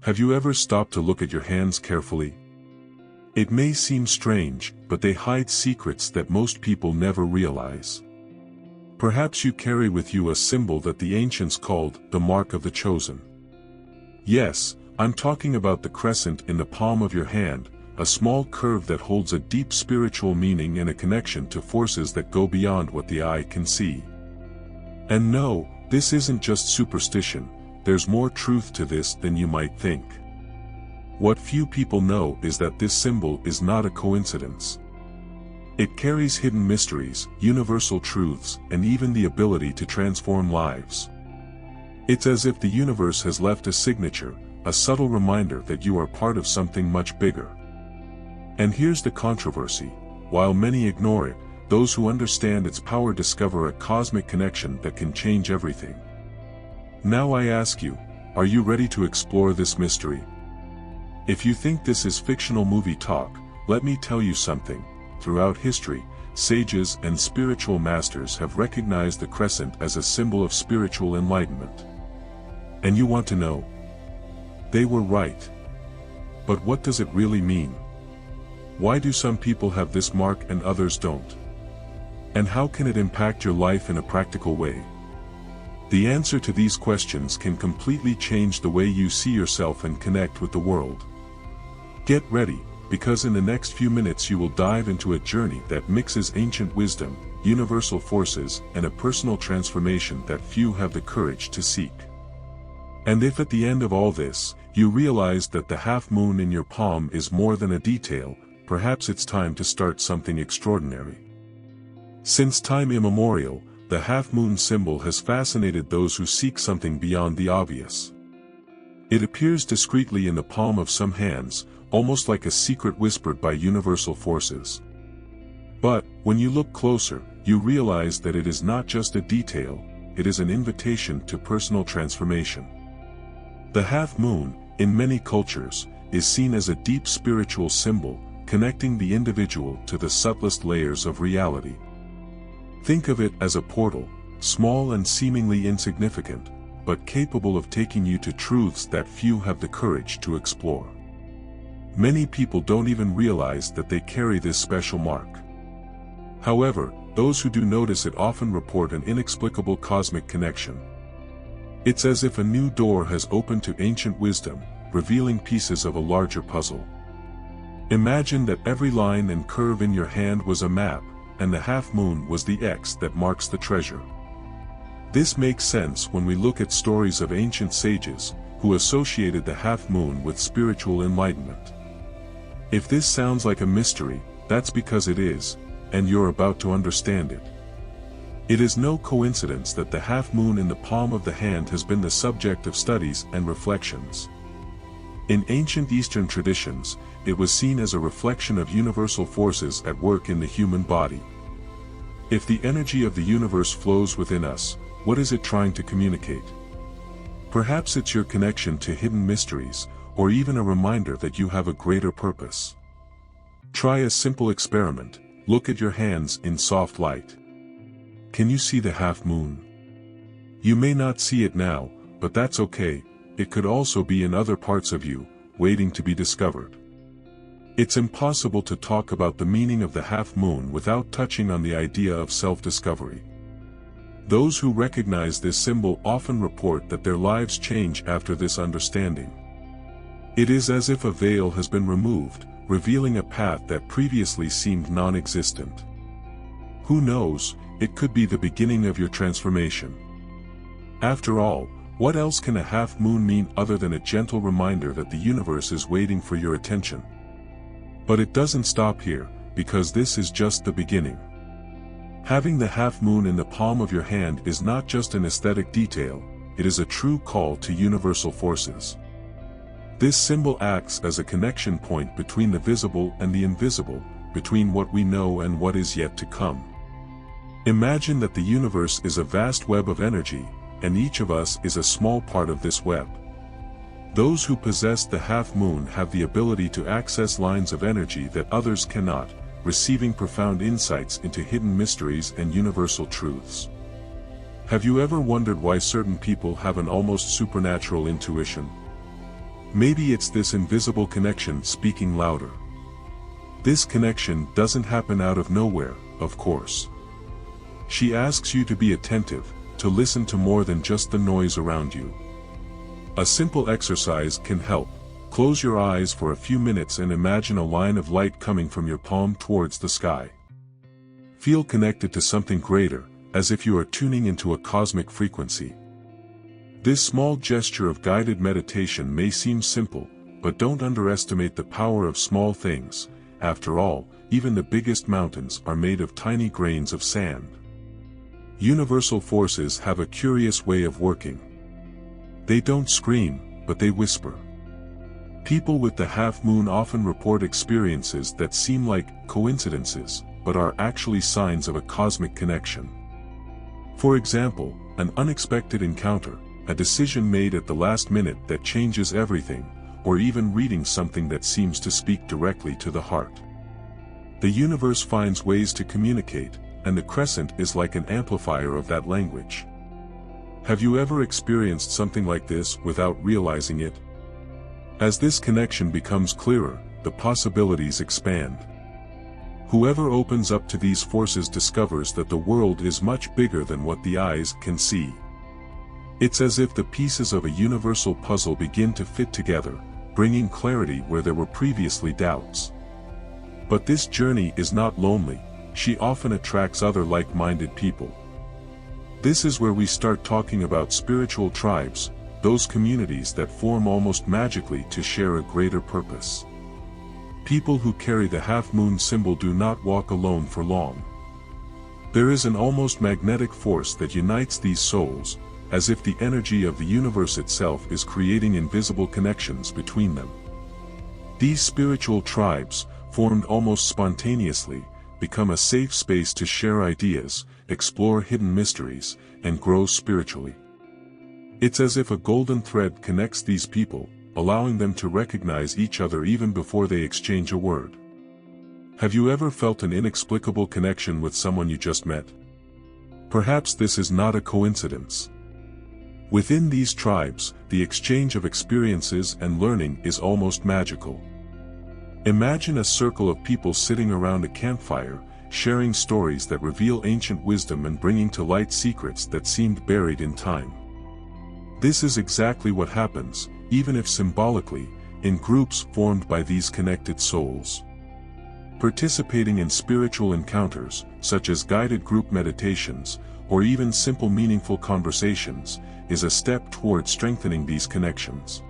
Have you ever stopped to look at your hands carefully? It may seem strange, but they hide secrets that most people never realize. Perhaps you carry with you a symbol that the ancients called the mark of the chosen. Yes, I'm talking about the crescent in the palm of your hand, a small curve that holds a deep spiritual meaning and a connection to forces that go beyond what the eye can see. And no, this isn't just superstition, there's more truth to this than you might think. What few people know is that this symbol is not a coincidence. It carries hidden mysteries, universal truths, and even the ability to transform lives. It's as if the universe has left a signature, a subtle reminder that you are part of something much bigger. And here's the controversy: while many ignore it, those who understand its power discover a cosmic connection that can change everything. Now I ask you, are you ready to explore this mystery? If you think this is fictional movie talk, let me tell you something. Throughout history, sages and spiritual masters have recognized the crescent as a symbol of spiritual enlightenment. And you want to know? They were right. But what does it really mean? Why do some people have this mark and others don't? And how can it impact your life in a practical way? The answer to these questions can completely change the way you see yourself and connect with the world. Get ready, because in the next few minutes you will dive into a journey that mixes ancient wisdom, universal forces, and a personal transformation that few have the courage to seek. And if at the end of all this, you realize that the half moon in your palm is more than a detail, perhaps it's time to start something extraordinary. Since time immemorial, the half-moon symbol has fascinated those who seek something beyond the obvious. It appears discreetly in the palm of some hands, almost like a secret whispered by universal forces. But, when you look closer, you realize that it is not just a detail, it is an invitation to personal transformation. The half-moon, in many cultures, is seen as a deep spiritual symbol, connecting the individual to the subtlest layers of reality. Think of it as a portal, small and seemingly insignificant, but capable of taking you to truths that few have the courage to explore. Many people don't even realize that they carry this special mark. However, those who do notice it often report an inexplicable cosmic connection. It's as if a new door has opened to ancient wisdom, revealing pieces of a larger puzzle. Imagine that every line and curve in your hand was a map, and the half-moon was the X that marks the treasure. This makes sense when we look at stories of ancient sages, who associated the half-moon with spiritual enlightenment. If this sounds like a mystery, that's because it is, and you're about to understand it. It is no coincidence that the half-moon in the palm of the hand has been the subject of studies and reflections. In ancient Eastern traditions, it was seen as a reflection of universal forces at work in the human body. If the energy of the universe flows within us, what is it trying to communicate? Perhaps it's your connection to hidden mysteries, or even a reminder that you have a greater purpose. Try a simple experiment: look at your hands in soft light. Can you see the half-moon? You may not see it now, but that's okay. It could also be in other parts of you, waiting to be discovered. It's impossible to talk about the meaning of the half-moon without touching on the idea of self-discovery. Those who recognize this symbol often report that their lives change after this understanding. It is as if a veil has been removed, revealing a path that previously seemed non-existent. Who knows, it could be the beginning of your transformation. After all, what else can a half-moon mean other than a gentle reminder that the universe is waiting for your attention? But it doesn't stop here, because this is just the beginning. Having the half-moon in the palm of your hand is not just an aesthetic detail, it is a true call to universal forces. This symbol acts as a connection point between the visible and the invisible, between what we know and what is yet to come. Imagine that the universe is a vast web of energy, and each of us is a small part of this web. Those who possess the half-moon have the ability to access lines of energy that others cannot, receiving profound insights into hidden mysteries and universal truths. Have you ever wondered why certain people have an almost supernatural intuition? Maybe it's this invisible connection speaking louder. This connection doesn't happen out of nowhere, of course. She asks you to be attentive, to listen to more than just the noise around you. A simple exercise can help. Close your eyes for a few minutes and imagine a line of light coming from your palm towards the sky. Feel connected to something greater, as if you are tuning into a cosmic frequency. This small gesture of guided meditation may seem simple, but don't underestimate the power of small things. After all, even the biggest mountains are made of tiny grains of sand. Universal forces have a curious way of working. They don't scream, but they whisper. People with the half moon often report experiences that seem like coincidences, but are actually signs of a cosmic connection. For example, an unexpected encounter, a decision made at the last minute that changes everything, or even reading something that seems to speak directly to the heart. The universe finds ways to communicate, and the crescent is like an amplifier of that language. Have you ever experienced something like this without realizing it? As this connection becomes clearer, the possibilities expand. Whoever opens up to these forces discovers that the world is much bigger than what the eyes can see. It's as if the pieces of a universal puzzle begin to fit together, bringing clarity where there were previously doubts. But this journey is not lonely. She often attracts other like-minded people. This is where we start talking about spiritual tribes, those communities that form almost magically to share a greater purpose. People who carry the half-moon symbol do not walk alone for long. There is an almost magnetic force that unites these souls, as if the energy of the universe itself is creating invisible connections between them. These spiritual tribes, formed almost spontaneously, become a safe space to share ideas, explore hidden mysteries, and grow spiritually. It's as if a golden thread connects these people, allowing them to recognize each other even before they exchange a word. Have you ever felt an inexplicable connection with someone you just met? Perhaps this is not a coincidence. Within these tribes, the exchange of experiences and learning is almost magical. Imagine a circle of people sitting around a campfire, sharing stories that reveal ancient wisdom and bringing to light secrets that seemed buried in time. This is exactly what happens, even if symbolically, in groups formed by these connected souls. Participating in spiritual encounters, such as guided group meditations, or even simple meaningful conversations, is a step toward strengthening these connections.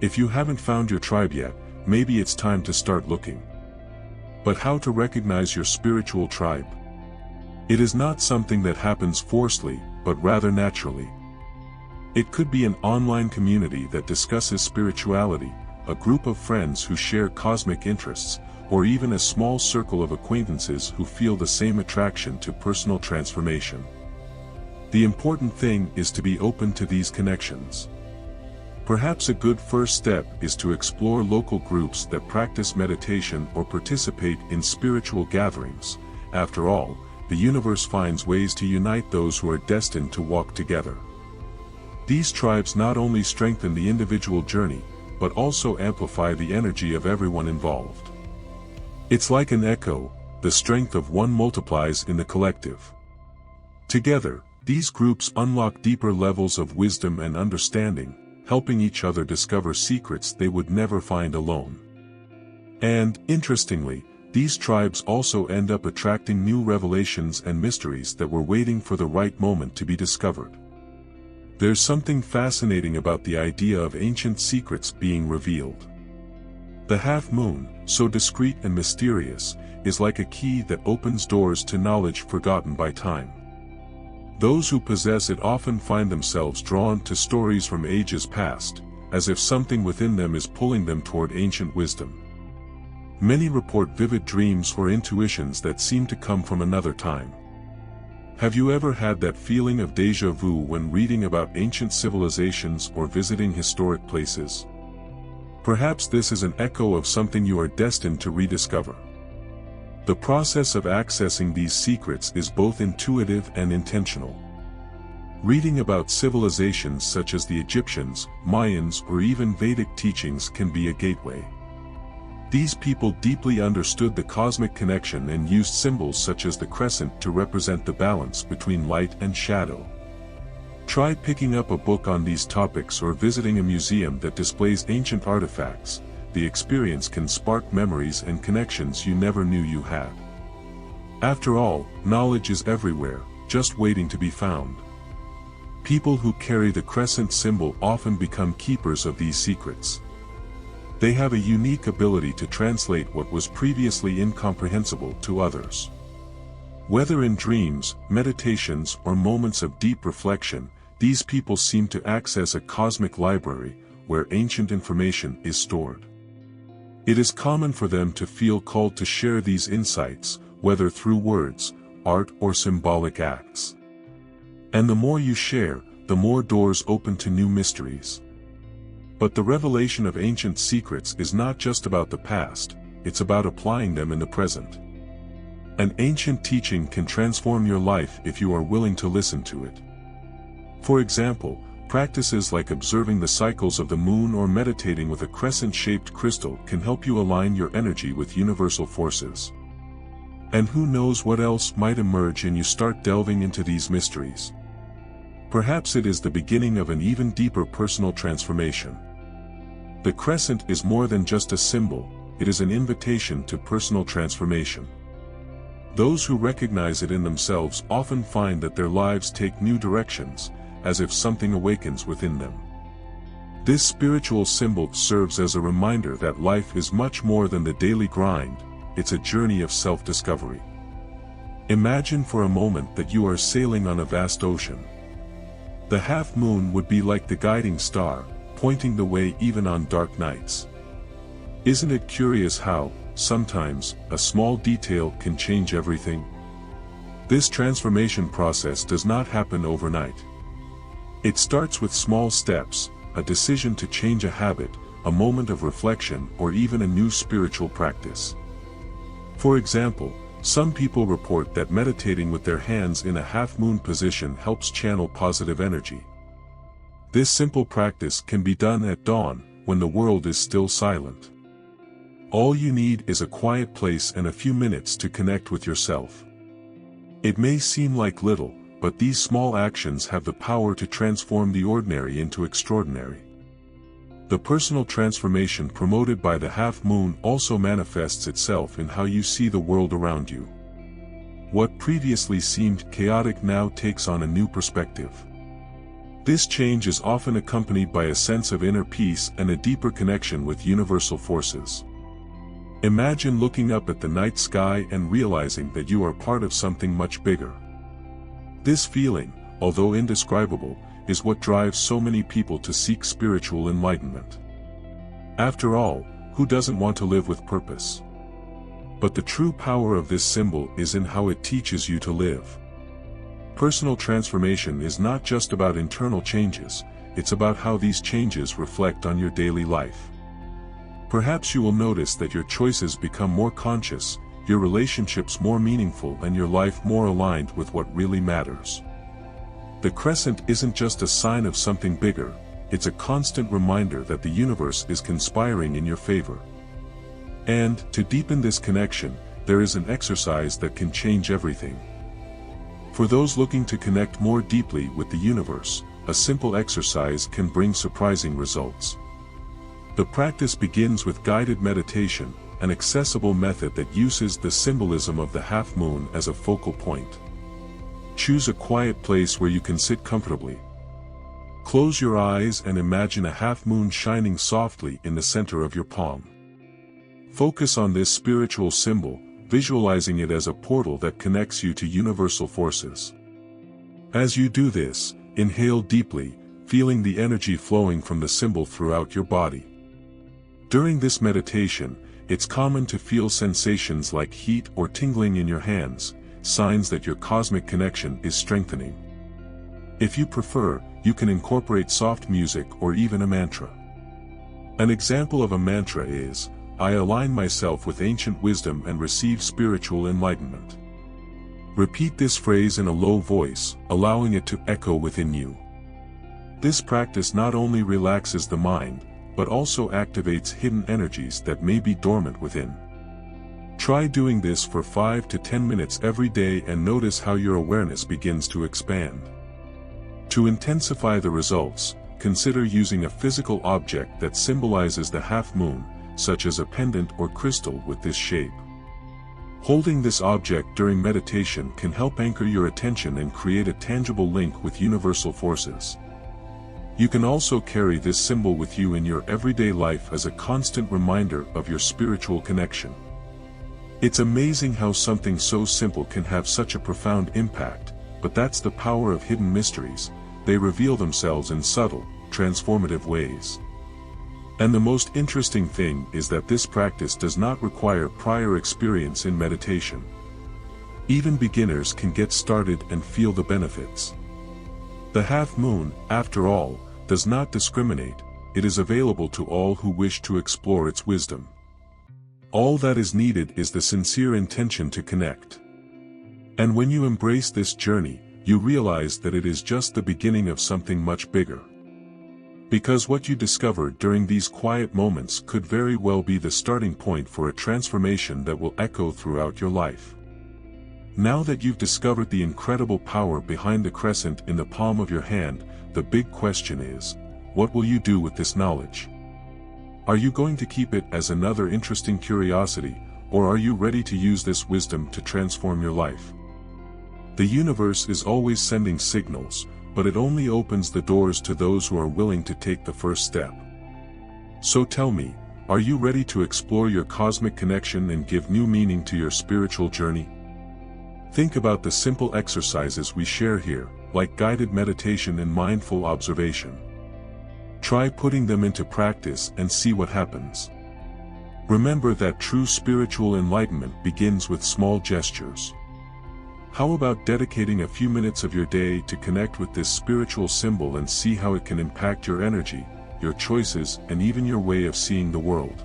If you haven't found your tribe yet, maybe it's time to start looking. But how to recognize your spiritual tribe? It is not something that happens forcefully, but rather naturally. It could be an online community that discusses spirituality, a group of friends who share cosmic interests, or even a small circle of acquaintances who feel the same attraction to personal transformation. The important thing is to be open to these connections. Perhaps a good first step is to explore local groups that practice meditation or participate in spiritual gatherings. After all, the universe finds ways to unite those who are destined to walk together. These tribes not only strengthen the individual journey, but also amplify the energy of everyone involved. It's like an echo, the strength of one multiplies in the collective. Together, these groups unlock deeper levels of wisdom and understanding, helping each other discover secrets they would never find alone. And, interestingly, these tribes also end up attracting new revelations and mysteries that were waiting for the right moment to be discovered. There's something fascinating about the idea of ancient secrets being revealed. The half moon, so discreet and mysterious, is like a key that opens doors to knowledge forgotten by time. Those who possess it often find themselves drawn to stories from ages past, as if something within them is pulling them toward ancient wisdom. Many report vivid dreams or intuitions that seem to come from another time. Have you ever had that feeling of déjà vu when reading about ancient civilizations or visiting historic places? Perhaps this is an echo of something you are destined to rediscover. The process of accessing these secrets is both intuitive and intentional. Reading about civilizations such as the Egyptians, Mayans, or even Vedic teachings can be a gateway. These people deeply understood the cosmic connection and used symbols such as the crescent to represent the balance between light and shadow. Try picking up a book on these topics or visiting a museum that displays ancient artifacts. The experience can spark memories and connections you never knew you had. After all, knowledge is everywhere, just waiting to be found. People who carry the crescent symbol often become keepers of these secrets. They have a unique ability to translate what was previously incomprehensible to others. Whether in dreams, meditations, or moments of deep reflection, these people seem to access a cosmic library, where ancient information is stored. It is common for them to feel called to share these insights, whether through words, art, or symbolic acts. And the more you share, the more doors open to new mysteries. But the revelation of ancient secrets is not just about the past, it's about applying them in the present. An ancient teaching can transform your life if you are willing to listen to it. For example, practices like observing the cycles of the moon or meditating with a crescent-shaped crystal can help you align your energy with universal forces. And who knows what else might emerge when you start delving into these mysteries. Perhaps it is the beginning of an even deeper personal transformation. The crescent is more than just a symbol, it is an invitation to personal transformation. Those who recognize it in themselves often find that their lives take new directions, as if something awakens within them. This spiritual symbol serves as a reminder that life is much more than the daily grind, it's a journey of self-discovery. Imagine for a moment that you are sailing on a vast ocean. The half moon would be like the guiding star, pointing the way even on dark nights. Isn't it curious how, sometimes, a small detail can change everything? This transformation process does not happen overnight. It starts with small steps, a decision to change a habit, a moment of reflection, or even a new spiritual practice. For example, some people report that meditating with their hands in a half-moon position helps channel positive energy. This simple practice can be done at dawn, when the world is still silent. All you need is a quiet place and a few minutes to connect with yourself. It may seem like little, but these small actions have the power to transform the ordinary into extraordinary. The personal transformation promoted by the half moon also manifests itself in how you see the world around you. What previously seemed chaotic now takes on a new perspective. This change is often accompanied by a sense of inner peace and a deeper connection with universal forces. Imagine looking up at the night sky and realizing that you are part of something much bigger. This feeling, although indescribable, is what drives so many people to seek spiritual enlightenment. After all, who doesn't want to live with purpose? But the true power of this symbol is in how it teaches you to live. Personal transformation is not just about internal changes, it's about how these changes reflect on your daily life. Perhaps you will notice that your choices become more conscious, your relationships more meaningful, and your life more aligned with what really matters. The crescent isn't just a sign of something bigger, it's a constant reminder that the universe is conspiring in your favor. And, to deepen this connection, there is an exercise that can change everything. For those looking to connect more deeply with the universe, a simple exercise can bring surprising results. The practice begins with guided meditation, an accessible method that uses the symbolism of the half moon as a focal point. Choose a quiet place where you can sit comfortably. Close your eyes and imagine a half moon shining softly in the center of your palm. Focus on this spiritual symbol, visualizing it as a portal that connects you to universal forces. As you do this, inhale deeply, feeling the energy flowing from the symbol throughout your body. During this meditation, it's common to feel sensations like heat or tingling in your hands, signs that your cosmic connection is strengthening. If you prefer, you can incorporate soft music or even a mantra. An example of a mantra is, "I align myself with ancient wisdom and receive spiritual enlightenment." Repeat this phrase in a low voice, allowing it to echo within you. This practice not only relaxes the mind, but also activates hidden energies that may be dormant within. Try doing this for 5 to 10 minutes every day and notice how your awareness begins to expand. To intensify the results, consider using a physical object that symbolizes the half moon, such as a pendant or crystal with this shape. Holding this object during meditation can help anchor your attention and create a tangible link with universal forces. You can also carry this symbol with you in your everyday life as a constant reminder of your spiritual connection. It's amazing how something so simple can have such a profound impact, but that's the power of hidden mysteries. They reveal themselves in subtle, transformative ways. And the most interesting thing is that this practice does not require prior experience in meditation. Even beginners can get started and feel the benefits. The half moon, after all, does not discriminate. It is available to all who wish to explore its wisdom. All that is needed is the sincere intention to connect. And when you embrace this journey, you realize that it is just the beginning of something much bigger. Because what you discover during these quiet moments could very well be the starting point for a transformation that will echo throughout your life. Now that you've discovered the incredible power behind the crescent in the palm of your hand, the big question is, what will you do with this knowledge? Are you going to keep it as another interesting curiosity, or are you ready to use this wisdom to transform your life? The universe is always sending signals, but it only opens the doors to those who are willing to take the first step. So tell me, are you ready to explore your cosmic connection and give new meaning to your spiritual journey? Think about the simple exercises we share here, like guided meditation and mindful observation. Try putting them into practice and see what happens. Remember that true spiritual enlightenment begins with small gestures. How about dedicating a few minutes of your day to connect with this spiritual symbol and see how it can impact your energy, your choices, and even your way of seeing the world?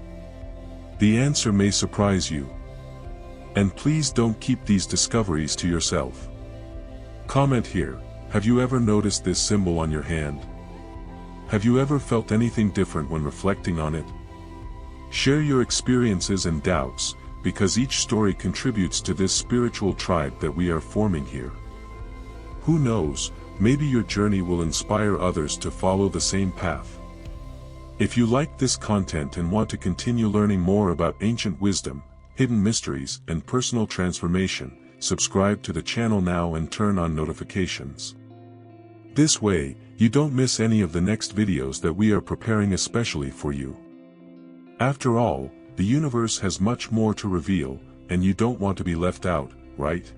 The answer may surprise you. And please don't keep these discoveries to yourself. Comment here, have you ever noticed this symbol on your hand? Have you ever felt anything different when reflecting on it? Share your experiences and doubts, because each story contributes to this spiritual tribe that we are forming here. Who knows, maybe your journey will inspire others to follow the same path. If you like this content and want to continue learning more about ancient wisdom, hidden mysteries, and personal transformation, subscribe to the channel now and turn on notifications. This way, you don't miss any of the next videos that we are preparing especially for you. After all, the universe has much more to reveal, and you don't want to be left out, right?